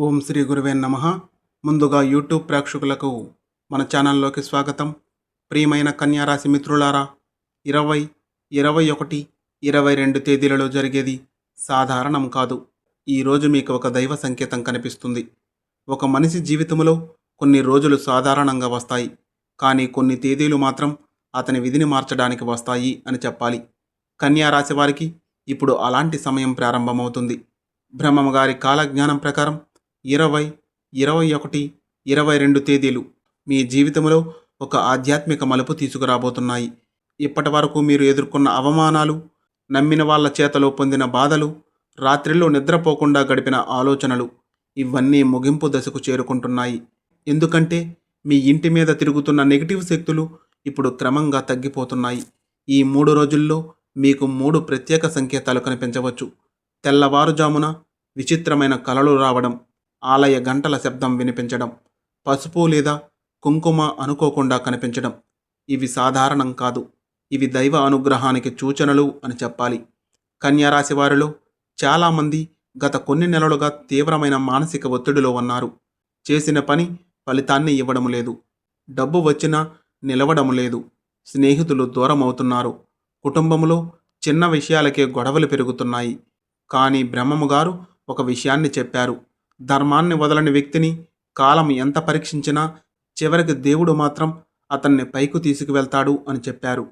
ఓం శ్రీ గురువే నమః. ముందుగా యూట్యూబ్ ప్రేక్షకులకు మన ఛానల్లోకి స్వాగతం. ప్రియమైన కన్యారాశి మిత్రులారా, 20, 21, 22 తేదీలలో జరిగేది సాధారణం కాదు. ఈరోజు మీకు ఒక దైవ సంకేతం కనిపిస్తుంది. ఒక మనిషి జీవితంలో కొన్ని రోజులు సాధారణంగా వస్తాయి, కానీ కొన్ని తేదీలు మాత్రం అతని విధిని మార్చడానికి వస్తాయి అని చెప్పాలి. కన్యారాశి వారికి ఇప్పుడు అలాంటి సమయం ప్రారంభమవుతుంది. బ్రహ్మగారి కాలజ్ఞానం ప్రకారం 20, 21, 22 తేదీలు మీ జీవితంలో ఒక ఆధ్యాత్మిక మలుపు తీసుకురాబోతున్నాయి. ఇప్పటి వరకు మీరు ఎదుర్కొన్న అవమానాలు, నమ్మిన వాళ్ళ చేతలో పొందిన బాధలు, రాత్రిళ్ళు నిద్రపోకుండా గడిపిన ఆలోచనలు ఇవన్నీ ముగింపు దశకు చేరుకుంటున్నాయి. ఎందుకంటే మీ ఇంటి మీద తిరుగుతున్న నెగిటివ్ శక్తులు ఇప్పుడు క్రమంగా తగ్గిపోతున్నాయి. ఈ 3 రోజుల్లో మీకు 3 ప్రత్యేక సంకేతాలు కనిపించవచ్చు. తెల్లవారుజామున విచిత్రమైన కలలు రావడం, ఆలయ గంటల శబ్దం వినిపించడం, పసుపు లేదా కుంకుమ అనుకోకుండా కనిపించడం. ఇవి సాధారణం కాదు, ఇవి దైవ అనుగ్రహానికి సూచనలు అని చెప్పాలి. కన్యారాశి వారిలో చాలామంది గత కొన్ని నెలలుగా తీవ్రమైన మానసిక ఒత్తిడిలో ఉన్నారు. చేసిన పని ఫలితాన్ని ఇవ్వడం లేదు, డబ్బు వచ్చినా నిలవడం లేదు, స్నేహితులు దూరం అవుతున్నారు, కుటుంబంలో చిన్న విషయాలకే గొడవలు పెరుగుతున్నాయి. కానీ బ్రహ్మముగారు ఒక విషయాన్ని చెప్పారు. ధర్మాన్ని వదలని వ్యక్తిని కాలం ఎంత పరీక్షించినా చివరికి దేవుడు మాత్రం అతన్ని పైకి తీసుకువెళ్తాడు అని చెప్పారు.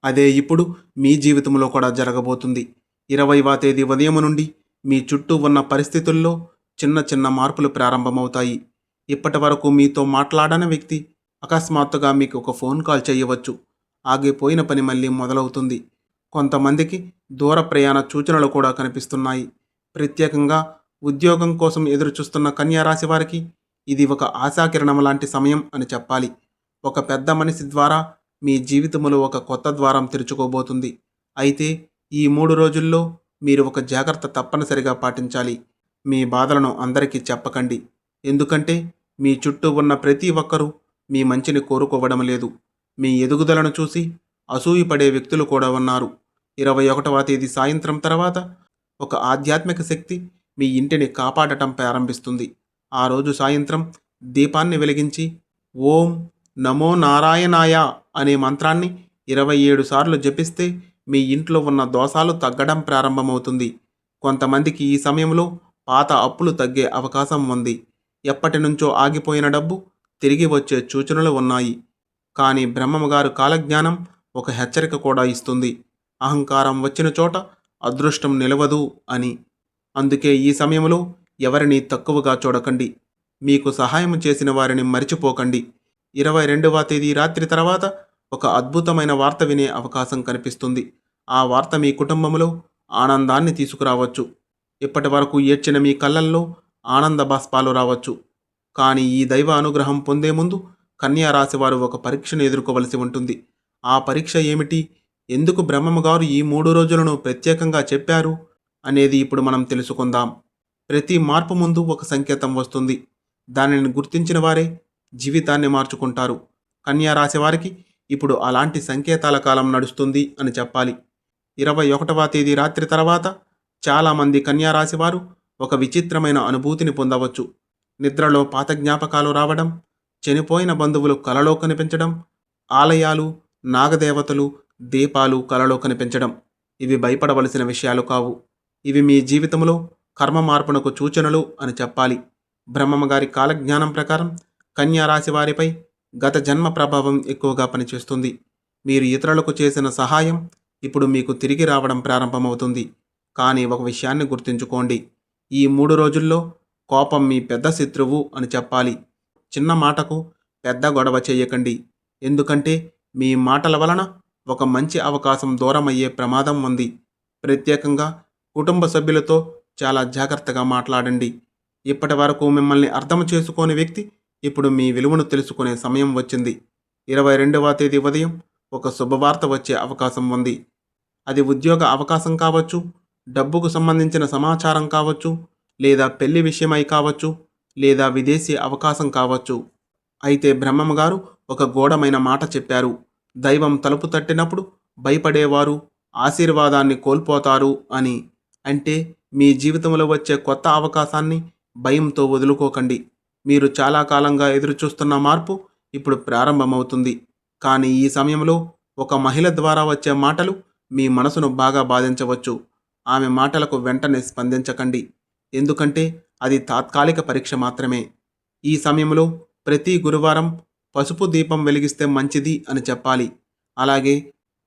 అదే ఇప్పుడు మీ జీవితంలో కూడా జరగబోతుంది. 20వ తేదీ ఉదయం నుండి మీ చుట్టూ ఉన్న పరిస్థితుల్లో చిన్న చిన్న మార్పులు ప్రారంభమవుతాయి. ఇప్పటి వరకు మీతో మాట్లాడని వ్యక్తి అకస్మాత్తుగా మీకు ఒక ఫోన్ కాల్ చేయవచ్చు. ఆగిపోయిన పని మళ్ళీ మొదలవుతుంది. కొంతమందికి దూర ప్రయాణ సూచనలు కూడా కనిపిస్తున్నాయి. ప్రత్యేకంగా ఉద్యోగం కోసం ఎదురుచూస్తున్న కన్యారాశి వారికి ఇది ఒక ఆశాకిరణం లాంటి సమయం అని చెప్పాలి. ఒక పెద్ద మనిషి ద్వారా మీ జీవితంలో ఒక కొత్త ద్వారం తెరుచుకోబోతుంది. అయితే ఈ 3 రోజుల్లో మీరు ఒక జాగ్రత్త తప్పనిసరిగా పాటించాలి. మీ బాధలను అందరికీ చెప్పకండి, ఎందుకంటే మీ చుట్టూ ఉన్న ప్రతి ఒక్కరూ మీ మంచిని కోరుకోవడం లేదు. మీ ఎదుగుదలను చూసి అసూయపడే వ్యక్తులు కూడా ఉన్నారు. 21వ తేదీ సాయంత్రం తర్వాత ఒక ఆధ్యాత్మిక శక్తి మీ ఇంటిని కాపాడటం ప్రారంభిస్తుంది. ఆ రోజు సాయంత్రం దీపాన్ని వెలిగించి ఓం నమో నారాయణాయ అనే మంత్రాన్ని 27 సార్లు జపిస్తే మీ ఇంట్లో ఉన్న దోషాలు తగ్గడం ప్రారంభమవుతుంది. కొంతమందికి ఈ సమయంలో పాత అప్పులు తగ్గే అవకాశం ఉంది. ఎప్పటి నుంచో ఆగిపోయిన డబ్బు తిరిగి వచ్చే సూచనలు ఉన్నాయి. కానీ బ్రహ్మగారు కాలజ్ఞానం ఒక హెచ్చరిక కూడా ఇస్తుంది. అహంకారం వచ్చిన చోట అదృష్టం నిలవదు అని. అందుకే ఈ సమయంలో ఎవరిని తక్కువగా చూడకండి. మీకు సహాయం చేసిన వారిని మరిచిపోకండి. 22వ తేదీ రాత్రి తర్వాత ఒక అద్భుతమైన వార్త వినే అవకాశం కనిపిస్తుంది. ఆ వార్త మీ కుటుంబంలో ఆనందాన్ని తీసుకురావచ్చు. ఇప్పటి వరకు ఏడ్చిన మీ కళ్ళల్లో ఆనంద బాష్పాలు రావచ్చు. కానీ ఈ దైవ అనుగ్రహం పొందే ముందు కన్యా రాశి వారు ఒక పరీక్షను ఎదుర్కోవలసి ఉంటుంది. ఆ పరీక్ష ఏమిటి, ఎందుకు బ్రహ్మగారు ఈ 3 రోజులను ప్రత్యేకంగా చెప్పారు అనేది ఇప్పుడు మనం తెలుసుకుందాం. ప్రతి మార్పు ముందు ఒక సంకేతం వస్తుంది. దానిని గుర్తించిన వారే జీవితాన్ని మార్చుకుంటారు. కన్యా రాశి వారికి ఇప్పుడు అలాంటి సంకేతాల కాలం నడుస్తుంది అని చెప్పాలి. 21వ తేదీ రాత్రి తర్వాత చాలామంది కన్యా రాశి వారు ఒక విచిత్రమైన అనుభూతిని పొందవచ్చు. నిద్రలో పాత జ్ఞాపకాలు రావడం, చనిపోయిన బంధువులు కలలో కనిపించడం, ఆలయాలు, నాగదేవతలు, దీపాలు కలలో కనిపించడం. ఇవి భయపడవలసిన విషయాలు కావు. ఇవి మీ జీవితంలో కర్మ మార్పునకు సూచనలు అని చెప్పాలి. బ్రహ్మగారి కాలజ్ఞానం ప్రకారం కన్యా రాశి వారిపై గత జన్మ ప్రభావం ఎక్కువగా పనిచేస్తుంది. మీరు ఇతరులకు చేసిన సహాయం ఇప్పుడు మీకు తిరిగి రావడం ప్రారంభమవుతుంది. కానీ ఒక విషయాన్ని గుర్తుంచుకోండి, ఈ 3 రోజుల్లో కోపం మీ పెద్ద శత్రువు అని చెప్పాలి. చిన్న మాటకు పెద్ద గొడవ చేయకండి, ఎందుకంటే మీ మాటల వలన ఒక మంచి అవకాశం దూరమయ్యే ప్రమాదం ఉంది. ప్రత్యేకంగా కుటుంబ సభ్యులతో చాలా జాగ్రత్తగా మాట్లాడండి. ఇప్పటి వరకు మిమ్మల్ని అర్థం చేసుకోని వ్యక్తి ఇప్పుడు మీ విలువను తెలుసుకునే సమయం వచ్చింది. 22వ తేదీ ఉదయం ఒక శుభవార్త వచ్చే అవకాశం ఉంది. అది ఉద్యోగ అవకాశం కావచ్చు, డబ్బుకు సంబంధించిన సమాచారం కావచ్చు, లేదా పెళ్లి విషయమై కావచ్చు, లేదా విదేశీ అవకాశం కావచ్చు. అయితే బ్రహ్మగారు ఒక గూఢమైన మాట చెప్పారు. దైవం తలుపు తట్టినప్పుడు భయపడేవారు ఆశీర్వాదాన్ని కోల్పోతారు అని. అంటే మీ జీవితంలో వచ్చే కొత్త అవకాశాన్ని భయంతో వదులుకోకండి. మీరు చాలా కాలంగా ఎదురుచూస్తున్న మార్పు ఇప్పుడు ప్రారంభమవుతుంది. కానీ ఈ సమయంలో ఒక మహిళ ద్వారా వచ్చే మాటలు మీ మనసును బాగా బాధించవచ్చు. ఆమె మాటలకు వెంటనే స్పందించకండి. ఎందుకంటే అది తాత్కాలిక పరీక్ష మాత్రమే. ఈ సమయంలో ప్రతి గురువారం పసుపు దీపం వెలిగిస్తే మంచిది అని చెప్పాలి. అలాగే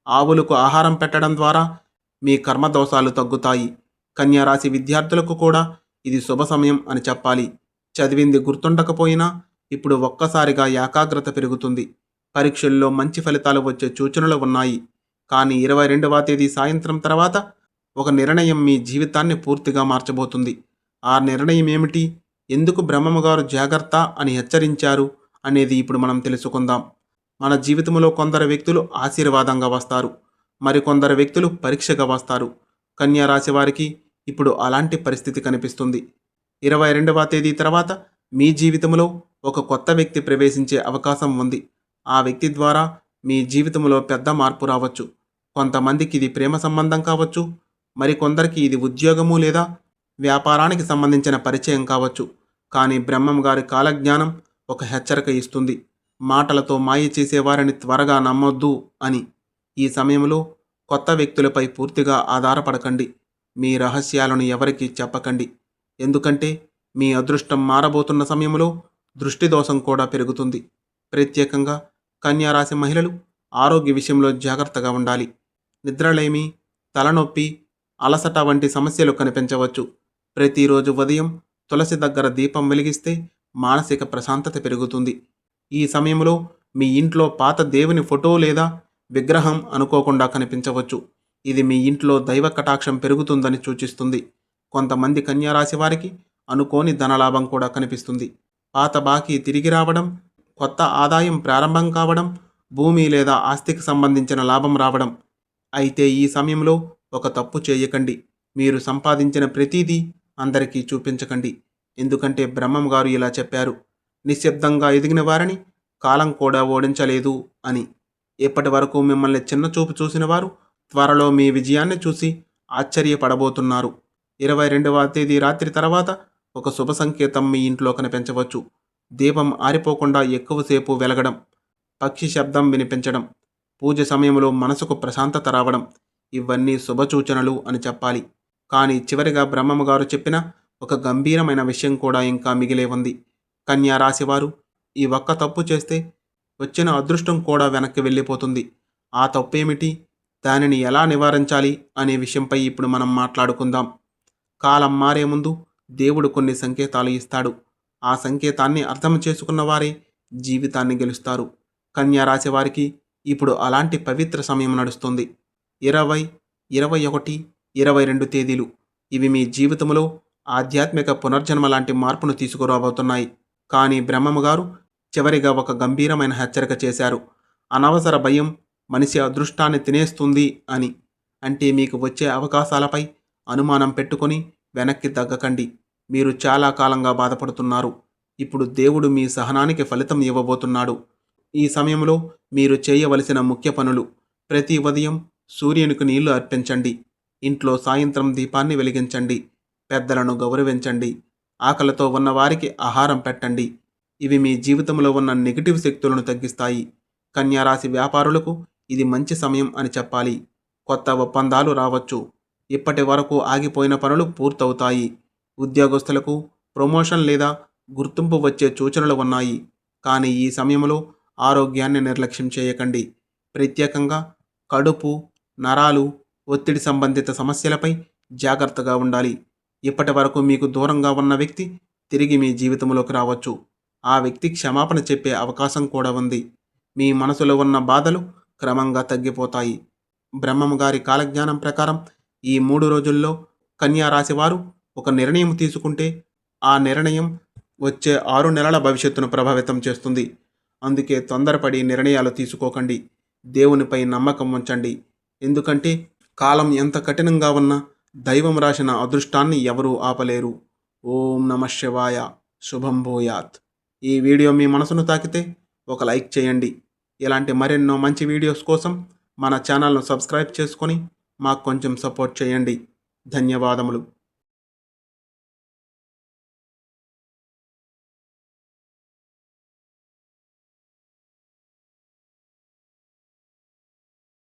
ఆవులకు ఆహారం పెట్టడం ద్వారా మీ కర్మదోషాలు తగ్గుతాయి. కన్యారాశి విద్యార్థులకు కూడా ఇది శుభ సమయం అని చెప్పాలి. చదివింది గుర్తుండకపోయినా ఇప్పుడు ఒక్కసారిగా ఏకాగ్రత పెరుగుతుంది. పరీక్షల్లో మంచి ఫలితాలు వచ్చే సూచనలు ఉన్నాయి. కానీ 22వ తేదీ సాయంత్రం తర్వాత ఒక నిర్ణయం మీ జీవితాన్ని పూర్తిగా మార్చబోతుంది. ఆ నిర్ణయం ఏమిటి? ఎందుకు బ్రహ్మగారు జాగ్రత్త అని హెచ్చరించారు అనేది ఇప్పుడు మనం తెలుసుకుందాం. మన జీవితంలో కొందరు వ్యక్తులు ఆశీర్వాదంగా వస్తారు, మరికొందరు వ్యక్తులు పరీక్షగా వస్తారు. కన్యా రాశి వారికి ఇప్పుడు అలాంటి పరిస్థితి కనిపిస్తుంది. 22వ తేదీ తర్వాత మీ జీవితంలో ఒక కొత్త వ్యక్తి ప్రవేశించే అవకాశం ఉంది. ఆ వ్యక్తి ద్వారా మీ జీవితంలో పెద్ద మార్పు రావచ్చు. కొంతమందికి ఇది ప్రేమ సంబంధం కావచ్చు, మరికొందరికి ఇది ఉద్యోగము లేదా వ్యాపారానికి సంబంధించిన పరిచయం కావచ్చు. కానీ బ్రహ్మం గారి కాలజ్ఞానం ఒక హెచ్చరిక ఇస్తుంది. మాటలతో మాయ చేసేవారిని త్వరగా నమ్మొద్దు అని. ఈ సమయంలో కొత్త వ్యక్తులపై పూర్తిగా ఆధారపడకండి. మీ రహస్యాలను ఎవరికీ చెప్పకండి. ఎందుకంటే మీ అదృష్టం మారబోతున్న సమయంలో దృష్టి దోషం కూడా పెరుగుతుంది. ప్రత్యేకంగా కన్యారాశి మహిళలు ఆరోగ్య విషయంలో జాగ్రత్తగా ఉండాలి. నిద్రలేమి, తలనొప్పి, అలసట వంటి సమస్యలు కనిపించవచ్చు. ప్రతిరోజు ఉదయం తులసి దగ్గర దీపం వెలిగిస్తే మానసిక ప్రశాంతత పెరుగుతుంది. ఈ సమయంలో మీ ఇంట్లో పాత దేవుని ఫోటో లేదా విగ్రహం అనుకోకుండా కనిపించవచ్చు. ఇది మీ ఇంట్లో దైవ కటాక్షం పెరుగుతుందని సూచిస్తుంది. కొంతమంది కన్యారాశి వారికి అనుకోని ధనలాభం కూడా కనిపిస్తుంది. పాత బాకీ తిరిగి రావడం, కొత్త ఆదాయం ప్రారంభం కావడం, భూమి లేదా ఆస్తికి సంబంధించిన లాభం రావడం. అయితే ఈ సమయంలో ఒక తప్పు చేయకండి. మీరు సంపాదించిన ప్రతిదీ అందరికీ చూపించకండి. ఎందుకంటే బ్రహ్మం గారు ఇలా చెప్పారు: నిశ్శబ్దంగా ఎదిగిన వారిని కాలం కూడా ఓడించలేదు అని. ఇప్పటి వరకు మిమ్మల్ని చిన్న చూపు చూసిన వారు త్వరలో మీ విజయాన్ని చూసి ఆశ్చర్యపడబోతున్నారు. 22వ తేదీ రాత్రి తర్వాత ఒక శుభ సంకేతం మీ ఇంట్లో కనిపించవచ్చు. దీపం ఆరిపోకుండా ఎక్కువసేపు వెలగడం, పక్షి శబ్దం వినిపించడం, పూజ సమయంలో మనసుకు ప్రశాంతత రావడం, ఇవన్నీ శుభసూచనలు అని చెప్పాలి. కానీ చివరిగా బ్రహ్మగారు చెప్పిన ఒక గంభీరమైన విషయం కూడా ఇంకా మిగిలే ఉంది. కన్యా రాశివారు ఈ ఒక్క తప్పు చేస్తే వచ్చిన అదృష్టం కూడా వెనక్కి వెళ్ళిపోతుంది. ఆ తప్పేమిటి, దానిని ఎలా నివారించాలి అనే విషయంపై ఇప్పుడు మనం మాట్లాడుకుందాం. కాలం మారే ముందు దేవుడు కొన్ని సంకేతాలు ఇస్తాడు. ఆ సంకేతాన్ని అర్థం చేసుకున్న వారే జీవితాన్ని గెలుస్తారు. కన్యా రాశి వారికి ఇప్పుడు అలాంటి పవిత్ర సమయం నడుస్తుంది. 20, 21, 22 తేదీలు. ఇవి మీ జీవితంలో ఆధ్యాత్మిక పునర్జన్మ లాంటి మార్పును తీసుకురాబోతున్నాయి. కానీ బ్రహ్మగారు చివరిగా ఒక గంభీరమైన హెచ్చరిక చేశారు. అనవసర భయం మనిషి అదృష్టాన్ని తినేస్తుంది అని. అంటే మీకు వచ్చే అవకాశాలపై అనుమానం పెట్టుకొని వెనక్కి తగ్గకండి. మీరు చాలా కాలంగా బాధపడుతున్నారు. ఇప్పుడు దేవుడు మీ సహనానికి ఫలితం ఇవ్వబోతున్నాడు. ఈ సమయంలో మీరు చేయవలసిన ముఖ్య పనులు: ప్రతి ఉదయం సూర్యునికి నీళ్లు అర్పించండి. ఇంట్లో సాయంత్రం దీపాన్ని వెలిగించండి. పెద్దలను గౌరవించండి. ఆకలితో ఉన్నవారికి ఆహారం పెట్టండి. ఇవి మీ జీవితంలో ఉన్న నెగిటివ్ శక్తులను తగ్గిస్తాయి. కన్యారాశి వ్యాపారులకు ఇది మంచి సమయం అని చెప్పాలి. కొత్త ఒప్పందాలు రావచ్చు. ఇప్పటి వరకు ఆగిపోయిన పనులు పూర్తవుతాయి. ఉద్యోగస్తులకు ప్రమోషన్ లేదా గుర్తింపు వచ్చే సూచనలు ఉన్నాయి. కానీ ఈ సమయంలో ఆరోగ్యాన్ని నిర్లక్ష్యం చేయకండి. ప్రత్యేకంగా కడుపు, నరాలు, ఒత్తిడి సంబంధిత సమస్యలపై జాగ్రత్తగా ఉండాలి. ఇప్పటి వరకు మీకు దూరంగా ఉన్న వ్యక్తి తిరిగి మీ జీవితంలోకి రావచ్చు. ఆ వ్యక్తి క్షమాపణ చెప్పే అవకాశం కూడా ఉంది. మీ మనసులో ఉన్న బాధలు క్రమంగా తగ్గిపోతాయి. బ్రహ్మం గారి కాలజ్ఞానం ప్రకారం ఈ 3 రోజుల్లో కన్యా రాశి వారు ఒక నిర్ణయం తీసుకుంటే ఆ నిర్ణయం వచ్చే 6 నెలల భవిష్యత్తును ప్రభావితం చేస్తుంది. అందుకే తొందరపడి నిర్ణయాలు తీసుకోకండి. దేవునిపై నమ్మకం ఉంచండి. ఎందుకంటే కాలం ఎంత కఠినంగా ఉన్నా దైవం రాసిన అదృష్టాన్ని ఎవరూ ఆపలేరు. ఓం నమః శివాయ. శుభం భూయాత్. ఈ వీడియో మీ మనసును తాకితే ఒక లైక్ చేయండి. ఇలాంటి మరెన్నో మంచి వీడియోస్ కోసం మన ఛానల్ను సబ్స్క్రైబ్ చేసుకొని మాకు కొంచెం సపోర్ట్ చేయండి. ధన్యవాదములు.